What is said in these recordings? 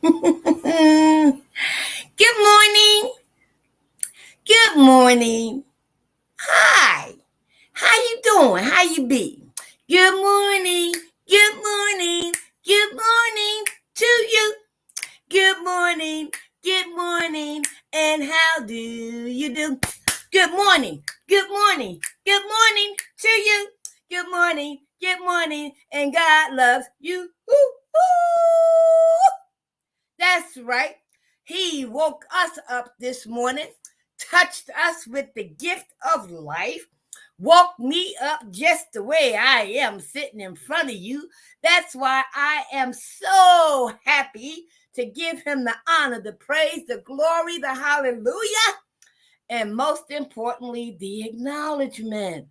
Good morning. Good morning. Hi. How you doing? How you be? Good morning. Good morning. Good morning to you. Good morning. Good morning. And how do you do? Good morning. Good morning. Good morning to you. Good morning. Good morning. And God loves you. Ooh, ooh. That's right. He woke us up this morning, touched us with the gift of life, woke me up just the way I am sitting in front of you. That's why I am so happy to give him the honor, the praise, the glory, the hallelujah, and most importantly, the acknowledgement.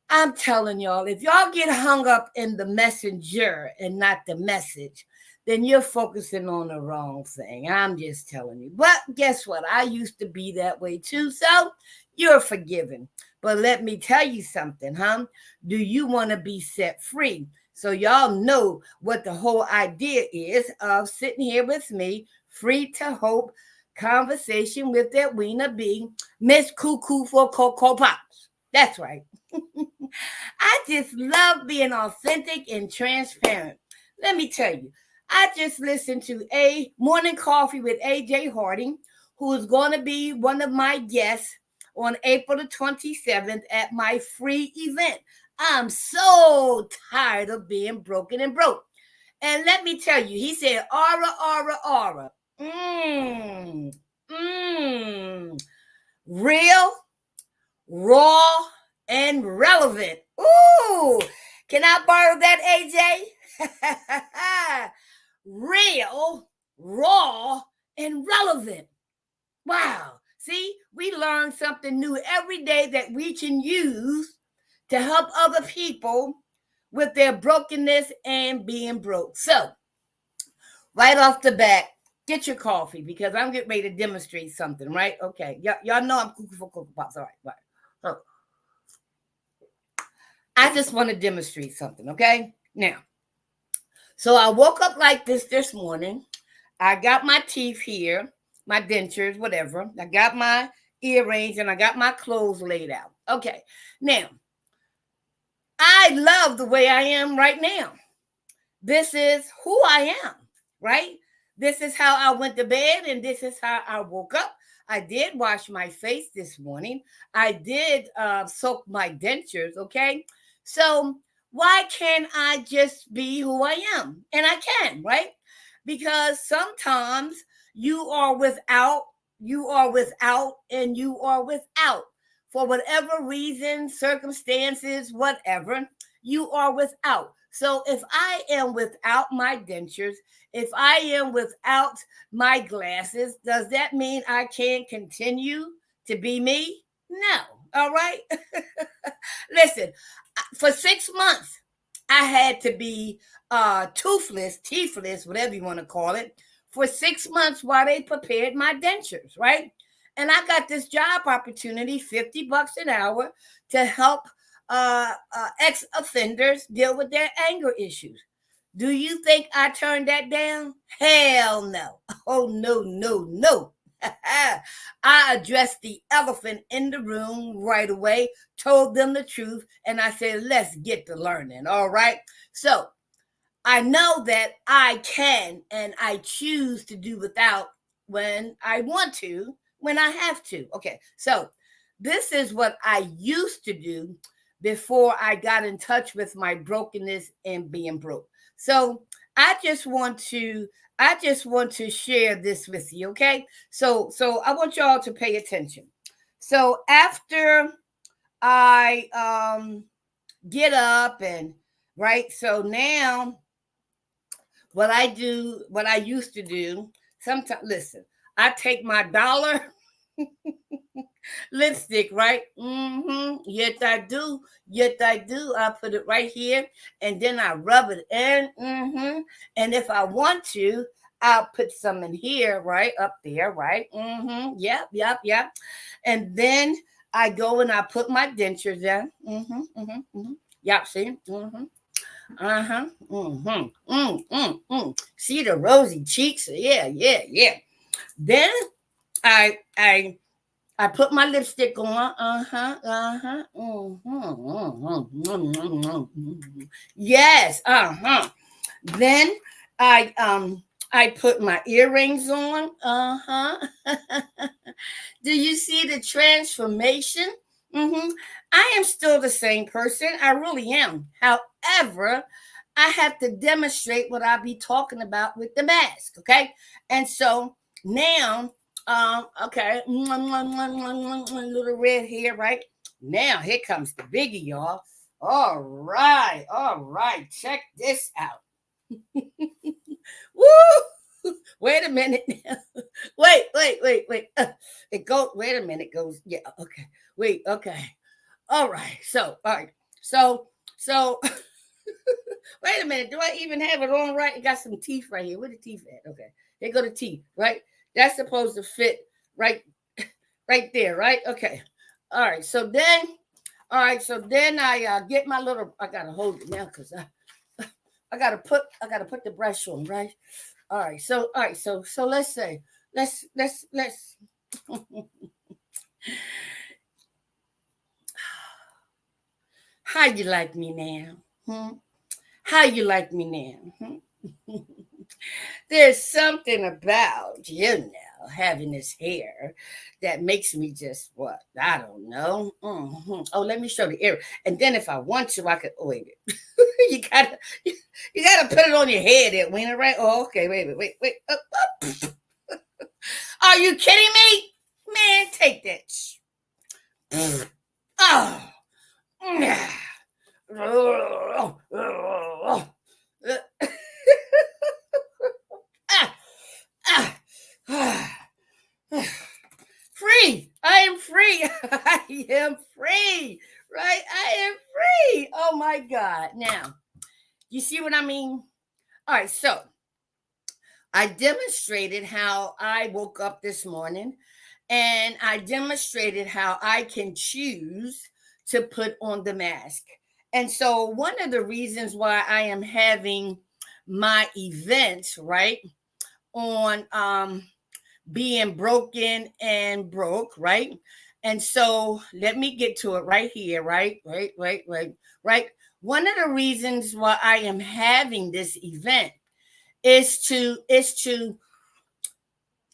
I'm telling y'all, if y'all get hung up in the messenger and not the message, then you're focusing on the wrong thing. I'm just telling you. But guess what? I used to be that way too. So you're forgiven. But let me tell you something, huh? Do you want to be set free? So y'all know what the whole idea is of sitting here with me, free to hope, conversation with Edwina B, Miss Cuckoo for Cocoa Pops. That's right. I just love being authentic and transparent. Let me tell you, I just listened to a morning coffee with AJ Harding, who is going to be one of my guests on April the 27th at my free event. I'm so tired of being broken and broke. And let me tell you, he said, aura, aura, aura. Mmm, mmm. Real, raw, and relevant. Ooh, can I borrow that, AJ? Real, raw, and relevant. Wow. See, we learn something new every day that we can use to help other people with their brokenness and being broke. So, right off the bat, get your coffee because I'm getting ready to demonstrate something, right? Okay. Y'all know I'm cooking for Cocoa Pops. All right. Right. So, I just want to demonstrate something, okay? Now, so I woke up like this morning. I got my teeth here, my dentures, whatever. I got my earrings and I got my clothes laid out. Okay. Now, I love the way I am right now. This is who I am, right? This is how I went to bed and this is how I woke up. I did wash my face this morning. I did soak my dentures, okay? So why can't I just be who I am? And I can, right? Because sometimes you are without, and you are without. For whatever reason, circumstances, whatever, you are without. So if I am without my dentures, if I am without my glasses, does that mean I can't continue to be me? No. All right. Listen, for 6 months, I had to be toothless, teethless, whatever you want to call it, for 6 months while they prepared my dentures, right? And I got this job opportunity, $50 an hour, to help ex offenders deal with their anger issues. Do you think I turned that down? Hell no. Oh, no, no, no. I addressed the elephant in the room right away, told them the truth, and I said, let's get to learning. All right. So I know that I can and I choose to do without when I want to, when I have to. Okay. So this is what I used to do before I got in touch with my brokenness and being broke. So I just want to I just want to share this with you, okay? So I want y'all to pay attention. So after I get up and right, so now what I used to do, sometimes listen, I take my dollar lipstick, right? Mm-hmm. Yes, I do. Yes, I do. I put it right here and then I rub it in. Mm-hmm. And if I want to, I'll put some in here, right? Up there, right? Mm-hmm. Yep, yep, yep. And then I go and I put my dentures in. Mm-hmm. Mm-hmm. Mm-hmm. Yep, see? Mm-hmm. Uh-huh. See the rosy cheeks? Yeah, yeah, yeah. Then I put my lipstick on. Uh-huh. Uh-huh. Yes. Uh-huh. Then I put my earrings on. Uh-huh. Do you see the transformation? Mm-hmm. I am still the same person. I really am. However, I have to demonstrate what I be talking about with the mask. Okay. And so now, okay, little red hair, right? Now here comes the biggie, y'all. All right, all right. Check this out. Woo! Wait a minute. wait. It goes. Wait a minute. It goes. Yeah. Okay. Wait. Okay. All right. All right. So. Wait a minute. Do I even have it on right? It got some teeth right here. Where the teeth at? Okay. Here go the teeth. Right. That's supposed to fit right, right there. Right. Okay. All right. So then. All right. So then I get my little. I gotta hold it now because I gotta put the brush on. Right. All right. So let's say let's how you like me now? Hmm? How you like me now? Hmm? There's something about, having this hair that makes me just what? I don't know. Oh, let me show the ear. And then if I want to, I could wait it. you gotta you gotta put it on your head, Edwina, right? Oh, okay, wait. Are you kidding me? Man, take that. Oh. Ah, ah, free. I am free. I am free. Right? I am free. Oh my God. Now, you see what I mean? All right. So I demonstrated how I woke up this morning and I demonstrated how I can choose to put on the mask. And so, one of the reasons why I am having my event, right, on being broken and broke, right? And so let me get to it right here, right. One of the reasons why I am having this event is to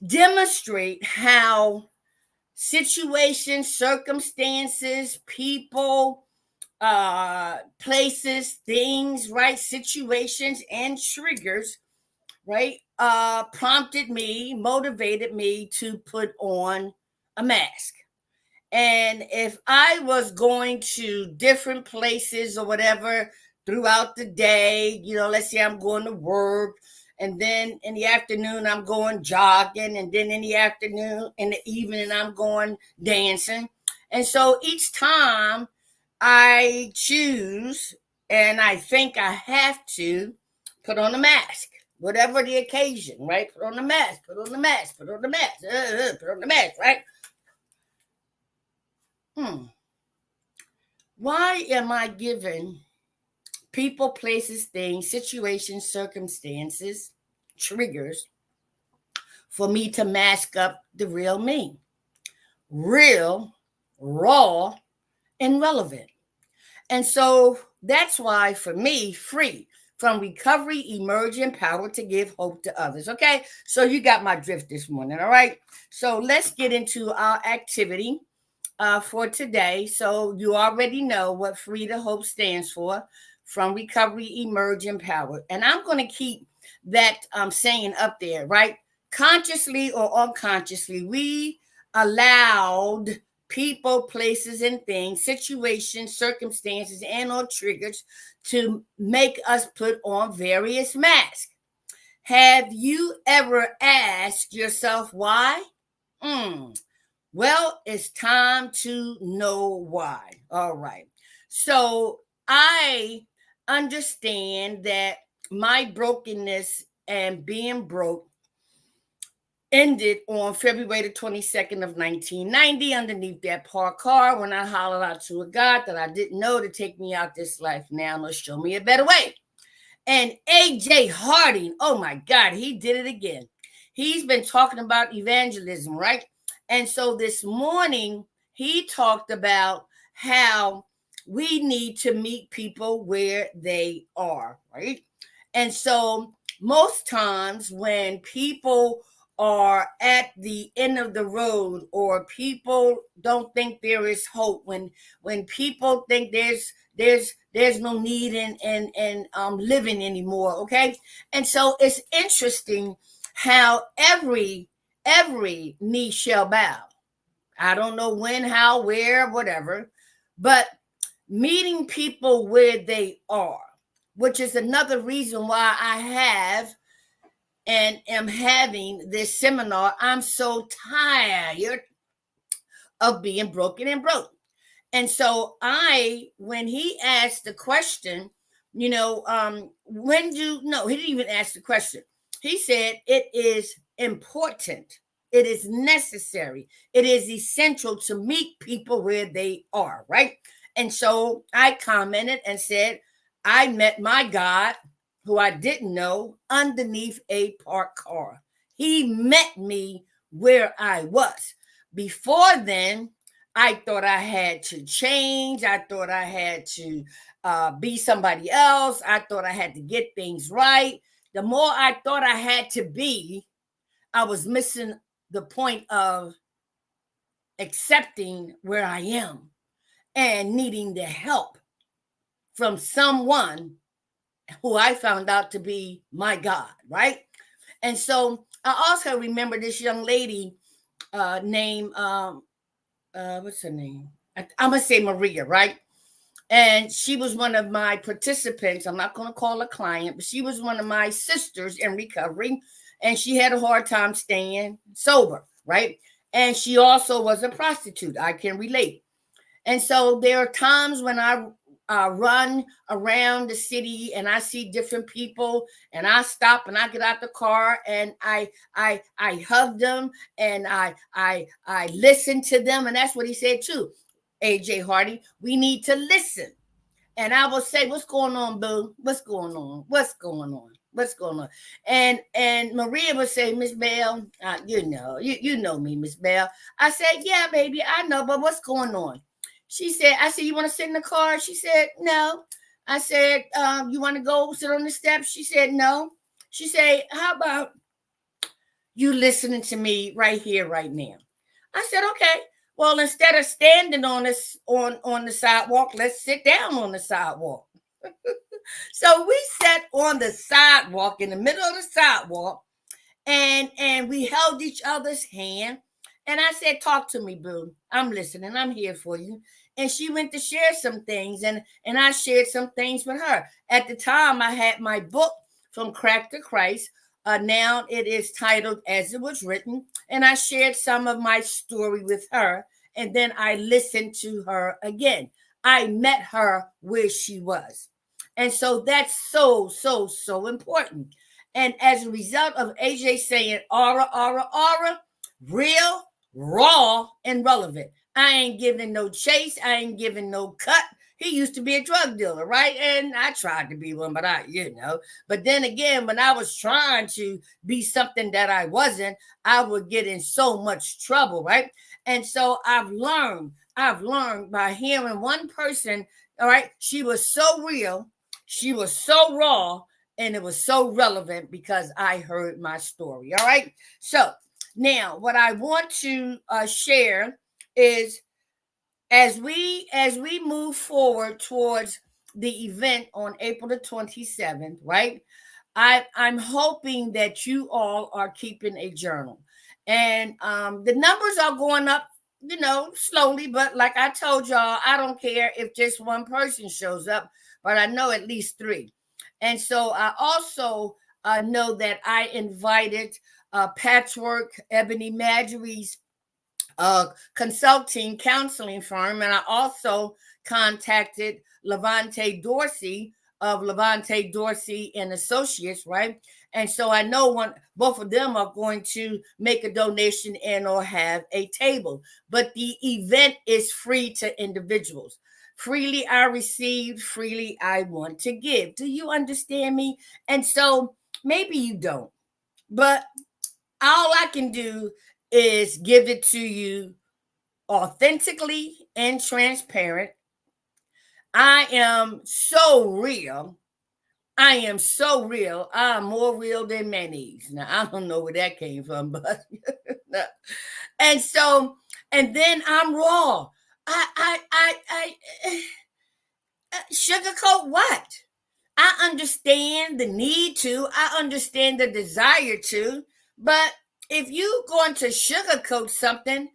demonstrate how situations, circumstances, people, places, things, right, situations and triggers, right, prompted me, motivated me to put on a mask. And if I was going to different places or whatever throughout the day, let's say I'm going to work, and then in the afternoon I'm going jogging, and then in the evening I'm going dancing. And so each time I choose, and I think I have to put on a mask, whatever the occasion, right? Put on the mask, put on the mask, put on the mask, put on the mask, right? Why am I giving people, places, things, situations, circumstances, triggers for me to mask up the real me? Real, raw, and relevant. And so that's why, for me, free from recovery, emerge empowered to give hope to others. Okay, so you got my drift this morning. All right, so let's get into our activity for today. So you already know what Free to Hope stands for: from recovery, emerge empowered. And I'm going to keep that saying up there, right? Consciously or unconsciously, we allowed people, places, and things, situations, circumstances, and or triggers to make us put on various masks. Have you ever asked yourself why? Well, it's time to know why. All right. So I understand that my brokenness and being broke ended on February the 22nd of 1990 underneath that parked car when I hollered out to a God that I didn't know to take me out this life now or show me a better way. And AJ Harding, oh my God, he did it again. He's been talking about evangelism, right? And so this morning, he talked about how we need to meet people where they are, right? And so most times when people are at the end of the road, or people don't think there is hope, when people think there's no need in living anymore, okay? And so it's interesting how every knee shall bow. I don't know when, how, where, whatever, but meeting people where they are, which is another reason why I have and am having this seminar. I'm so tired of being broken and broke. And so when he asked the question, when do no, he didn't even ask the question. He said it is important, it is necessary, it is essential to meet people where they are, right? And so I commented and said, I met my God, who I didn't know, underneath a parked car. He met me where I was. Before then, I thought I had to change. I thought I had to be somebody else. I thought I had to get things right. The more I thought I had to be, I was missing the point of accepting where I am and needing the help from someone who I found out to be my God, right? And so I also remember this young lady named what's her name? I'm gonna say Maria, right? And she was one of my participants. I'm not gonna call her client, but she was one of my sisters in recovery, and she had a hard time staying sober, right? And she also was a prostitute. I can relate. And so there are times when I run around the city and I see different people, and I stop and I get out the car and I hug them, and I listen to them. And that's what he said too, AJ Hardy. We need to listen. And I will say, "What's going on, boo? What's going on? What's going on? What's going on?" And Maria would say, "Miss Bell, you know me, Miss Bell." I said, "Yeah, baby, I know, but what's going on?" She said, "I said, you want to sit in the car?" She said, "No." I said, "You want to go sit on the steps?" She said, "No." She said, "How about you listening to me right here, right now?" I said, "Okay. Well, instead of standing on this on the sidewalk, let's sit down on the sidewalk." So we sat on the sidewalk, in the middle of the sidewalk, and we held each other's hand. And I said, "Talk to me, boo. I'm listening. I'm here for you." And she went to share some things, and I shared some things with her. At the time, I had my book, From Crack to Christ. Now it is titled As It Was Written. And I shared some of my story with her. And then I listened to her again. I met her where she was. And so that's so important. And as a result of AJ saying aura, aura, aura, real, raw, and relevant. I ain't giving no chase. I ain't giving no cut. He used to be a drug dealer, right? And I tried to be one, but But then again, when I was trying to be something that I wasn't, I would get in so much trouble, right? And so I've learned by hearing one person, all right, she was so real, she was so raw, and it was so relevant because I heard my story, all right? So now, what I want to share is, as we move forward towards the event on April the 27th, right? I'm hoping that you all are keeping a journal, and the numbers are going up, slowly. But like I told y'all, I don't care if just one person shows up, but I know at least three. And so I also know that I invited Patchwork Ebony Marjorie's consulting counseling firm, and I also contacted Levante Dorsey of Levante Dorsey and Associates, right? And so I know both of them are going to make a donation and or have a table, but the event is free to individuals. Freely I received, freely I want to give. Do you understand me? And so maybe you don't, but all I can do is give it to you authentically and transparent. I am so real. I am so real. I'm more real than mayonnaise. Now I don't know where that came from, but and so and then I'm raw. I sugarcoat what? I understand the need to, I understand the desire to, but if you're going to sugarcoat something,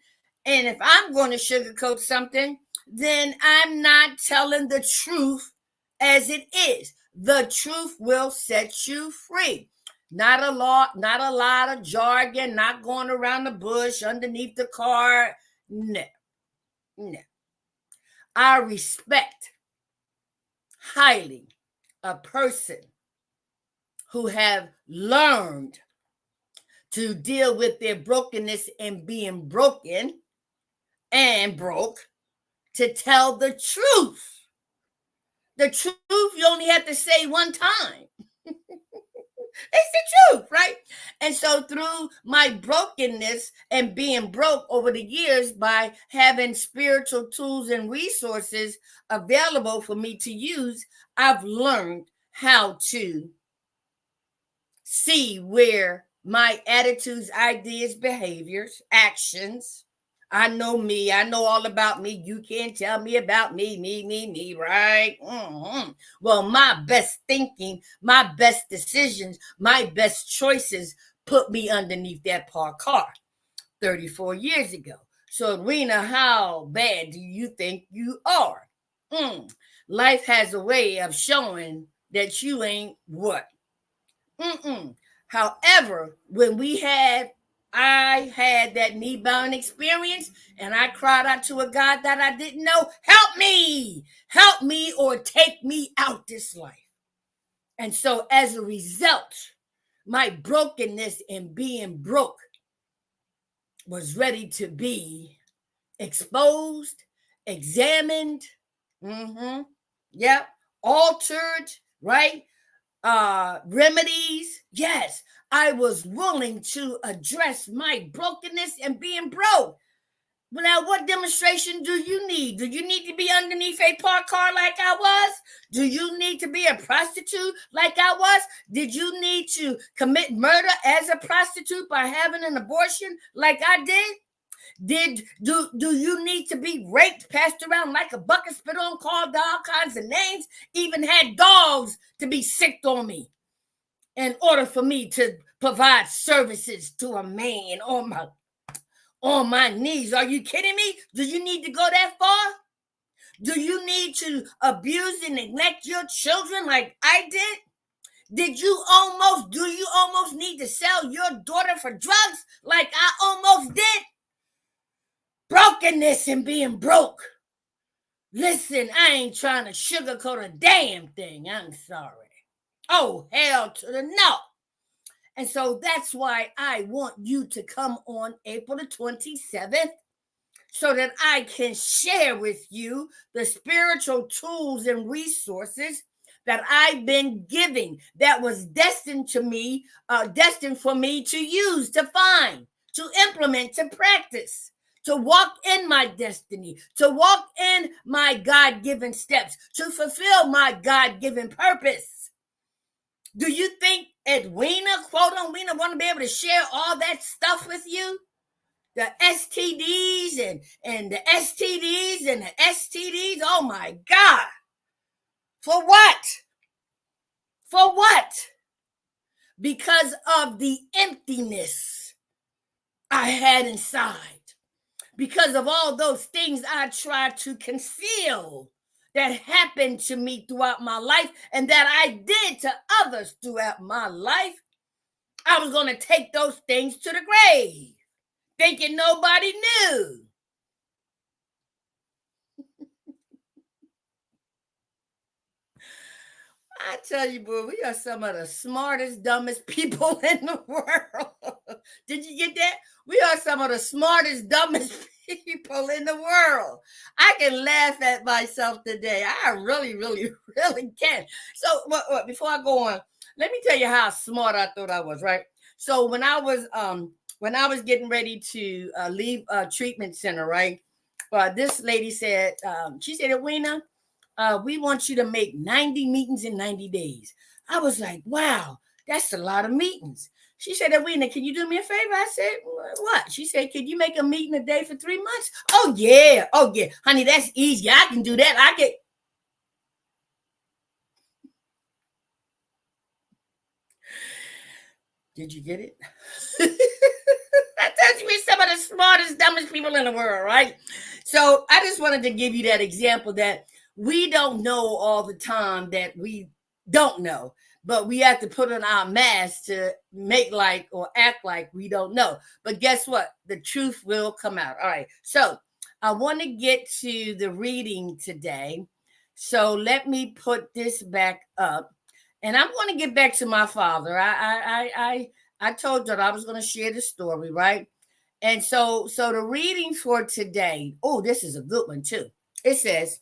and if I'm going to sugarcoat something, then I'm not telling the truth as it is. The truth will set you free. Not a lot of jargon, not going around the bush, underneath the car. No, no. I respect highly a person who have learned to deal with their brokenness and being broken and broke, to tell the truth. The truth you only have to say one time. It's the truth, right? And so through my brokenness and being broke over the years, by having spiritual tools and resources available for me to use, I've learned how to see where my attitudes, ideas, behaviors, actions. I know me. I know all about me. You can't tell me about me, right? Mm-hmm. Well, my best thinking, my best decisions, my best choices put me underneath that parked car 34 years ago. So, Edwina, how bad do you think you are? Life has a way of showing that you ain't what? However, I had that knee bowing experience, and I cried out to a God that I didn't know, help me, or take me out this life. And so, as a result, my brokenness and being broke was ready to be exposed, examined, yep, altered, right? Remedies. Yes, I was willing to address my brokenness and being broke. But now, what demonstration do you need? Do you need to be underneath a parked car like I was? Do you need to be a prostitute like I was? Did you need to commit murder as a prostitute by having an abortion like I did? Do you need to be raped, passed around like a bucket, spit on, called all kinds of names, even had dogs to be sicked on me in order for me to provide services to a man on my knees? Are you kidding me? Do you need to go that far? Do you need to abuse and neglect your children like I did? Do you almost need to sell your daughter for drugs like I almost did? Brokenness and being broke. Listen, I ain't trying to sugarcoat a damn thing. I'm sorry. Oh, hell to the no. And so that's why I want you to come on April the 27th, so that I can share with you the spiritual tools and resources that I've been giving, that was destined for me to use, to find, to implement, to practice, to walk in my destiny, to walk in my God-given steps, to fulfill my God-given purpose. Do you think Edwina, quote Edwina, want to be able to share all that stuff with you? The STDs and the STDs and the STDs. Oh my God. For what? For what? Because of the emptiness I had inside. Because of all those things I tried to conceal that happened to me throughout my life and that I did to others throughout my life. I was going to take those things to the grave, thinking nobody knew. I tell you, boy, we are some of the smartest, dumbest people in the world. Did you get that? We are some of the smartest, dumbest people in the world. I can laugh at myself today. I really, really, really can. So, before I go on, let me tell you how smart I thought I was. Right. So when I was getting ready to leave a treatment center, right, this lady said, she said, Edwina, we want you to make 90 meetings in 90 days. I was like, wow, that's a lot of meetings. She said, Edwina, can you do me a favor? I said, what? She said, could you make a meeting a day for 3 months? Oh, yeah. Oh, yeah. Honey, that's easy. I can do that. I can. Did you get it? That tells you we're some of the smartest, dumbest people in the world, right? So I just wanted to give you that example that we don't know all the time that we don't know, but we have to put on our mask to make like or act like we don't know. But guess what? The truth will come out. All right. So I want to get to the reading today. So let me put this back up. And I'm going to get back to my father. I told you that I was going to share the story, right? And so the reading for today, oh, this is a good one too. It says,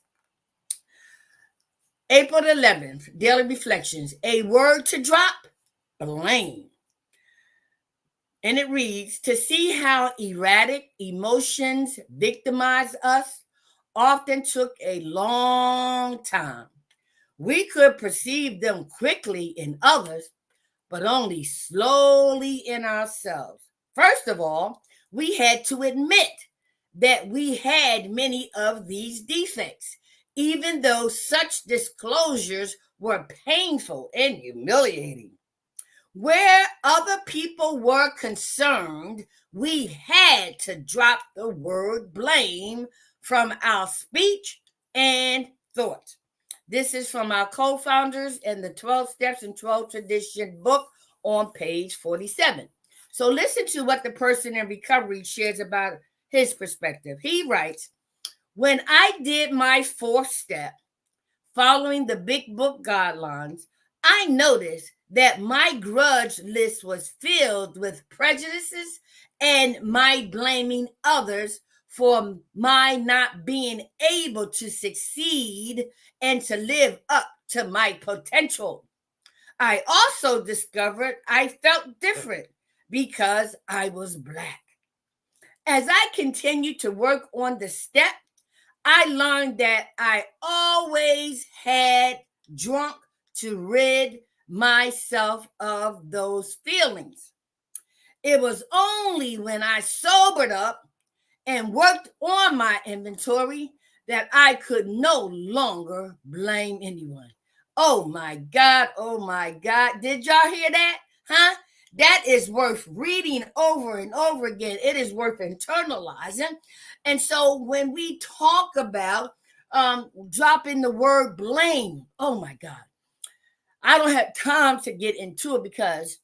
April 11th, Daily Reflections, a word to drop, blame. And it reads, to see how erratic emotions victimize us often took a long time. We could perceive them quickly in others, but only slowly in ourselves. First of all, we had to admit that we had many of these defects, even though such disclosures were painful and humiliating. Where other people were concerned, we had to drop the word blame from our speech and thought. This is from our co-founders in the 12 Steps and 12 Tradition book on page 47. So listen to what the person in recovery shares about his perspective. He writes, when I did my fourth step, following the Big Book guidelines, I noticed that my grudge list was filled with prejudices and my blaming others for my not being able to succeed and to live up to my potential. I also discovered I felt different because I was Black. As I continued to work on the step, I learned that I always had drunk to rid myself of those feelings. It was only when I sobered up and worked on my inventory that I could no longer blame anyone. Oh my God. Oh my God. Did y'all hear that? Huh? That is worth reading over and over again. It is worth internalizing. And so when we talk about dropping the word blame, oh my God, I don't have time to get into it because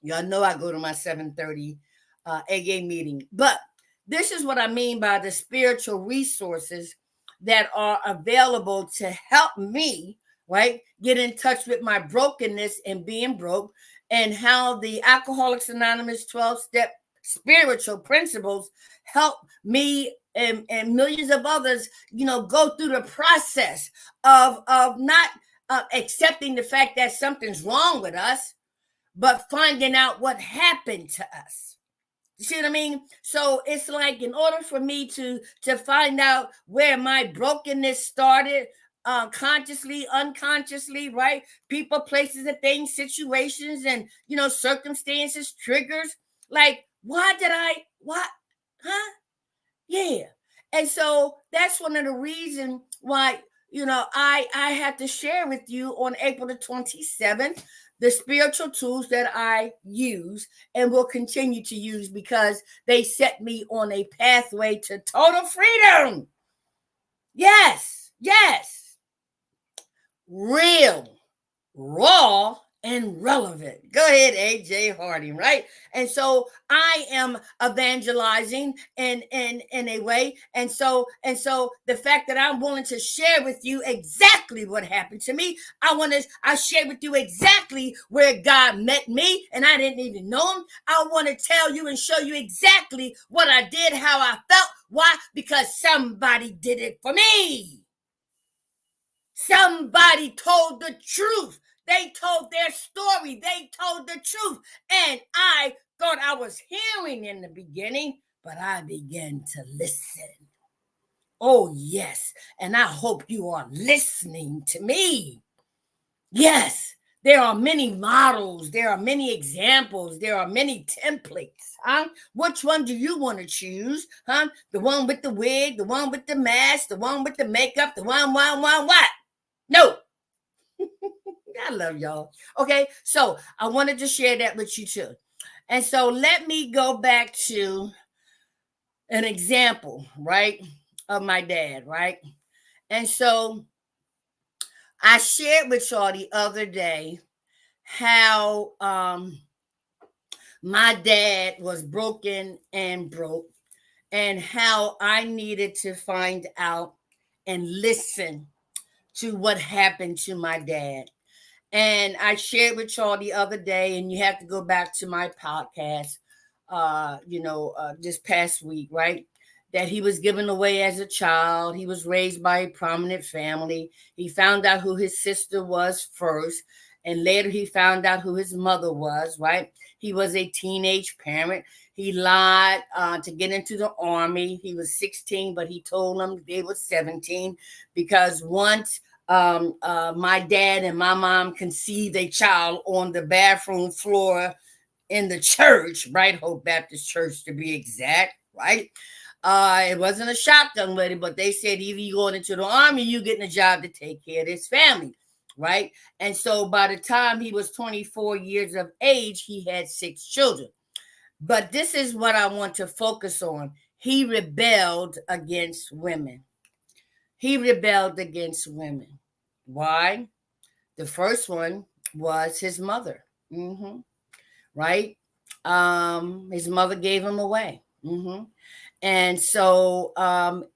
y'all know I go to my 7:30 AA meeting. But this is what I mean by the spiritual resources that are available to help me, right, get in touch with my brokenness and being broke, and how the Alcoholics Anonymous 12-step spiritual principles help me and millions of others, go through the process of not accepting the fact that something's wrong with us, but finding out what happened to us. You see what I mean? So it's like, in order for me to find out where my brokenness started, consciously, unconsciously, right? People, places, and things, situations, and circumstances, triggers. Like, what? Huh? Yeah. And so that's one of the reasons why, I had to share with you on April the 27th the spiritual tools that I use and will continue to use because they set me on a pathway to total freedom. Yes, yes. Real, raw, and relevant. Go ahead, AJ Harding, right? And so I am evangelizing in a way. And so the fact that I'm willing to share with you exactly what happened to me, I share with you exactly where God met me and I didn't even know him. I want to tell you and show you exactly what I did, how I felt, Why? Because somebody did it for me. Somebody told the truth. They told their story. They told the truth. And I thought I was hearing in the beginning, but I began to listen. Oh, yes. And I hope you are listening to me. Yes. There are many models. There are many examples. There are many templates. Which one do you want to choose? The one with the wig, the one with the mask, the one with the makeup, the one, what? No. I love y'all. Okay, so I wanted to share that with you too. And so let me go back to an example, right, of my dad, right? And so I shared with y'all the other day how my dad was broken and broke, and how I needed to find out and listen to what happened to my dad. And I shared with y'all the other day, and you have to go back to my podcast, this past week, right? That he was given away as a child. He was raised by a prominent family. He found out who his sister was first, and later he found out who his mother was, right? He was a teenage parent. He lied to get into the army. He was 16, but he told them they were 17 because once my dad and my mom conceived a child on the bathroom floor in the church, right? Hope Baptist Church to be exact, right? It wasn't a shotgun wedding, but they said either you going into the army, you getting a job to take care of this family, right? And so by the time he was 24 years of age, he had 6 children. But this is what I want to focus on. He rebelled against women. He rebelled against women. Why? The first one was his mother, right? His mother gave him away. And so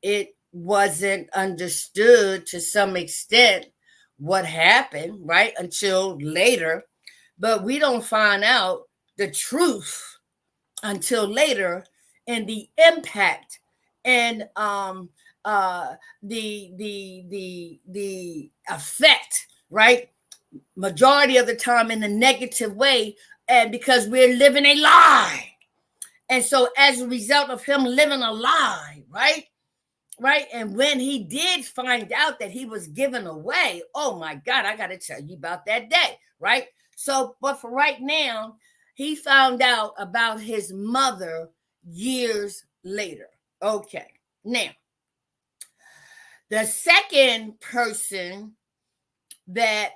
it wasn't understood to some extent what happened, right? Until later. But we don't find out the truth until later, and the impact and the effect, right? Majority of the time in a negative way, and because we're living a lie. And so as a result of him living a lie, right? And when he did find out that he was given away, oh my God, I got to tell you about that day, right? So, but for right now, he found out about his mother years later. Okay. Now, the second person that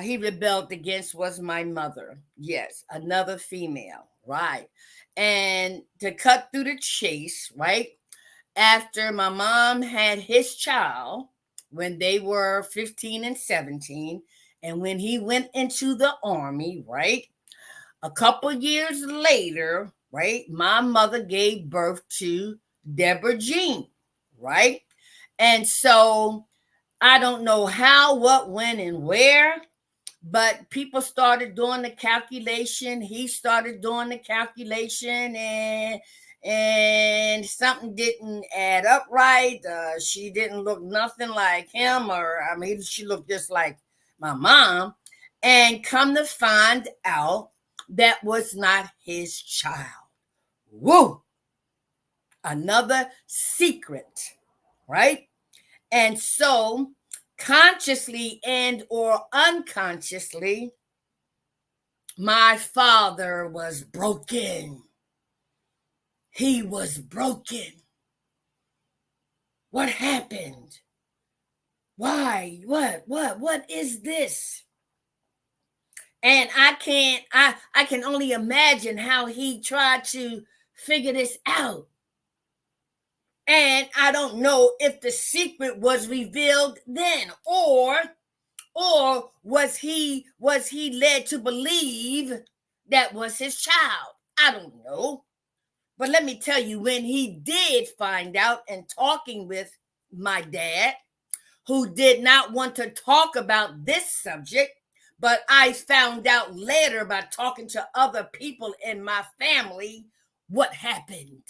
he rebelled against was my mother. Yes, another female, right? And to cut through the chase, right? After my mom had his child when they were 15 and 17, and when he went into the army, right? A couple years later, right? My mother gave birth to Deborah Jean, right? And so I don't know how, what, when, and where, but people started doing the calculation. He started doing the calculation, and something didn't add up right. She didn't look nothing like him, or I mean, she looked just like my mom. And come to find out, that was not his child. Woo! Another secret, right? And so, consciously and or unconsciously, my father was broken. He was broken. What happened? Why? What is this? And I can only imagine how he tried to figure this out. And I don't know if the secret was revealed then, or was he led to believe that was his child? I don't know. But let me tell you, when he did find out, and talking with my dad, who did not want to talk about this subject, but I found out later by talking to other people in my family what happened.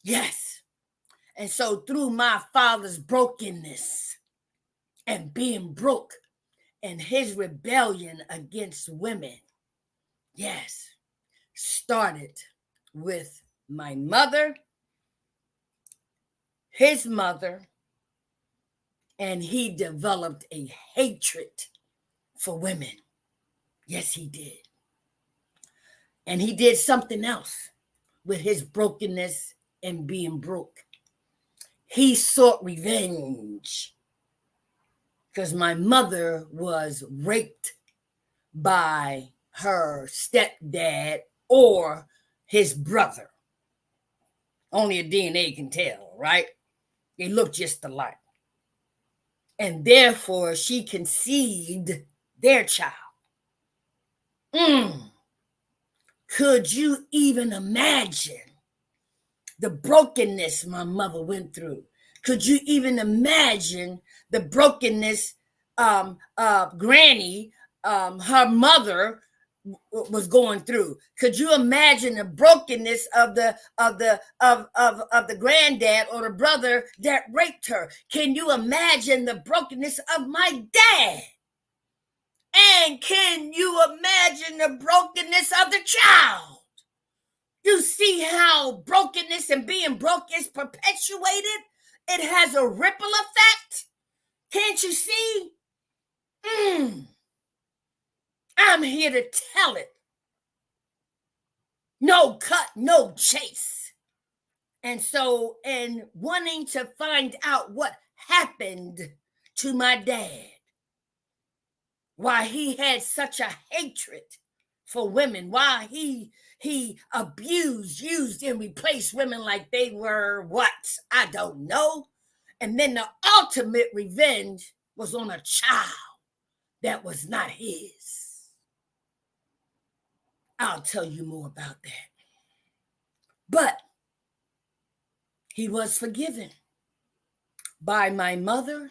Yes. And so through my father's brokenness and being broke and his rebellion against women, yes, started with my mother, his mother, and he developed a hatred for women. Yes, he did. And he did something else with his brokenness and being broke. He sought revenge because my mother was raped by her stepdad or his brother. Only a DNA can tell, right? They look just alike. And therefore, she conceived their child. Could you even imagine the brokenness my mother went through? Could you even imagine the brokenness Granny, her mother, was going through? Could you imagine the brokenness of the granddad or the brother that raped her? Can you imagine the brokenness of my dad? And can you imagine the brokenness of the child? You see how brokenness and being broke is perpetuated? It has a ripple effect. Can't you see? I'm here to tell it. No cut, no chase. And so, in wanting to find out what happened to my dad, why he had such a hatred for women, why he abused, used, and replaced women like they were what? I don't know. And then the ultimate revenge was on a child that was not his. I'll tell you more about that. But he was forgiven by my mother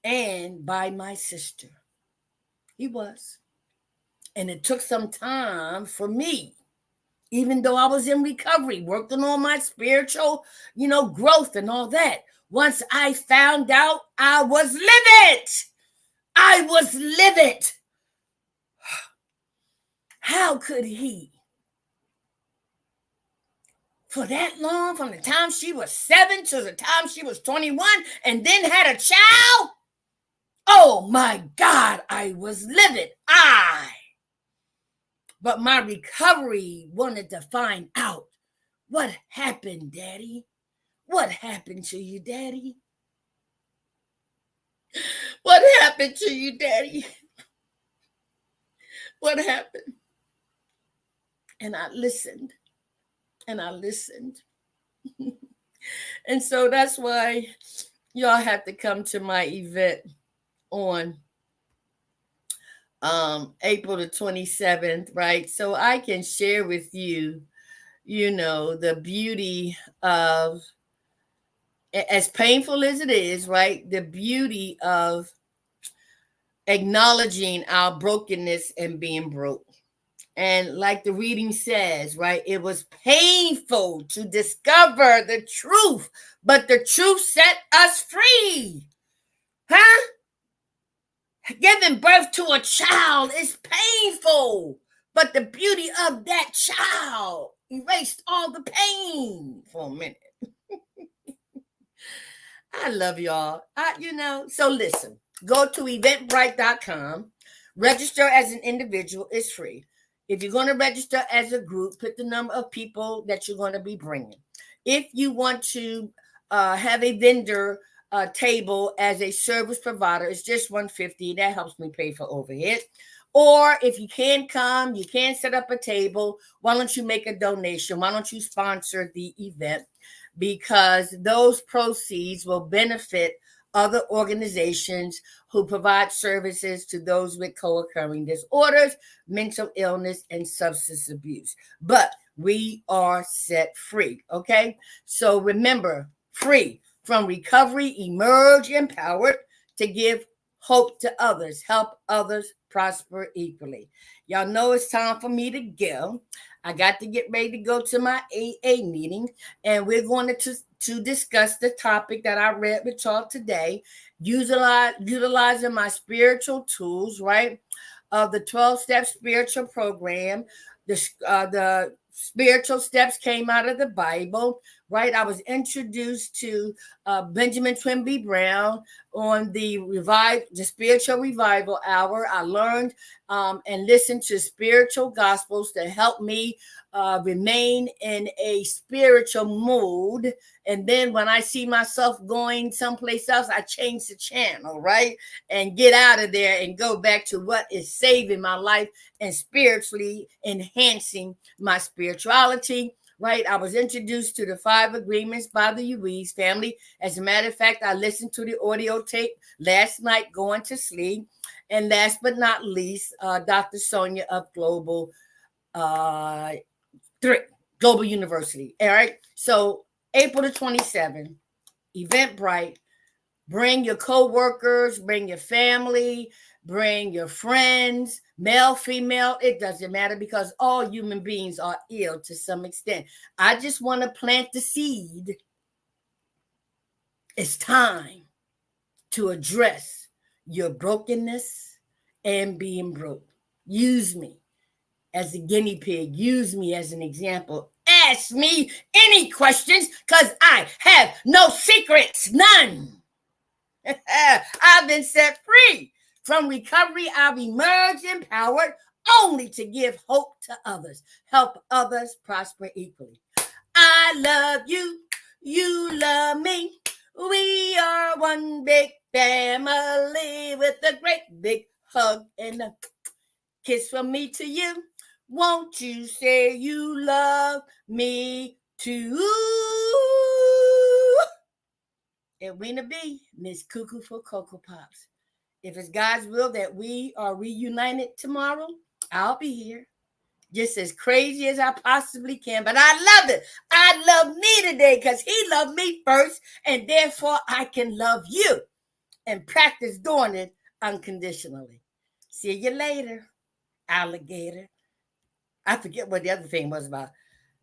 and by my sister. He was. And it took some time for me, even though I was in recovery, working on my spiritual, growth and all that. Once I found out, I was livid. I was livid. How could he, for that long, from the time she was 7 to the time she was 21, and then had a child? Oh my God, I was livid. But my recovery wanted to find out, what happened, Daddy? What happened to you, Daddy? What happened to you, Daddy? What happened? And I listened. And I listened. And so that's why y'all have to come to my event on April the 27th, right? So I can share with you, the beauty of, as painful as it is, right? The beauty of acknowledging our brokenness and being broke. And like the reading says, right, it was painful to discover the truth, but the truth set us free. Huh? Giving birth to a child is painful, but the beauty of that child erased all the pain for a minute. I love y'all. So listen, go to eventbrite.com. Register as an individual is free. If you're going to register as a group, put the number of people that you're going to be bringing. If you want to have a vendor table as a service provider, it's just $150. That helps me pay for overhead. Or if you can't come, you can't set up a table, why don't you make a donation? Why don't you sponsor the event? Because those proceeds will benefit other organizations who provide services to those with co-occurring disorders, mental illness, and substance abuse. But we are set free, okay? So remember, free from recovery, emerge empowered to give hope to others, help others prosper equally. Y'all know it's time for me to go. I got to get ready to go to my AA meeting, and we're going to discuss the topic that I read with y'all today, utilizing my spiritual tools, right? Of the 12-step spiritual program. The spiritual steps came out of the Bible, right? I was introduced to Benjamin Twimby Brown on the spiritual revival hour. I learned and listened to spiritual gospels to help me remain in a spiritual mood. And then when I see myself going someplace else, I change the channel, right? And get out of there and go back to what is saving my life and spiritually enhancing my spirituality. Right, I was introduced to the 5 agreements by the Uwees family. As a matter of fact, I listened to the audio tape last night going to sleep. And last but not least, Dr. Sonia of uh, 3 Global University. All right, so April the 27th, Eventbrite. Bring your co-workers, bring your family, bring your friends, male, female, it doesn't matter, because all human beings are ill to some extent. I just want to plant the seed. It's time to address your brokenness and being broke. Use me as a guinea pig. Use me as an example. Ask me any questions, because I have no secrets, none. I've been set free from recovery. I've emerged empowered only to give hope to others, help others prosper equally. I love you. You love me. We are one big family with a great big hug and a kiss from me to you. Won't you say you love me too? Edwina B, Miss Cuckoo for Cocoa Pops. If it's God's will that we are reunited tomorrow, I'll be here. Just as crazy as I possibly can. But I love it. I love me today because he loved me first. And therefore, I can love you and practice doing it unconditionally. See you later, alligator. I forget what the other thing was about.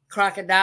Crocodile.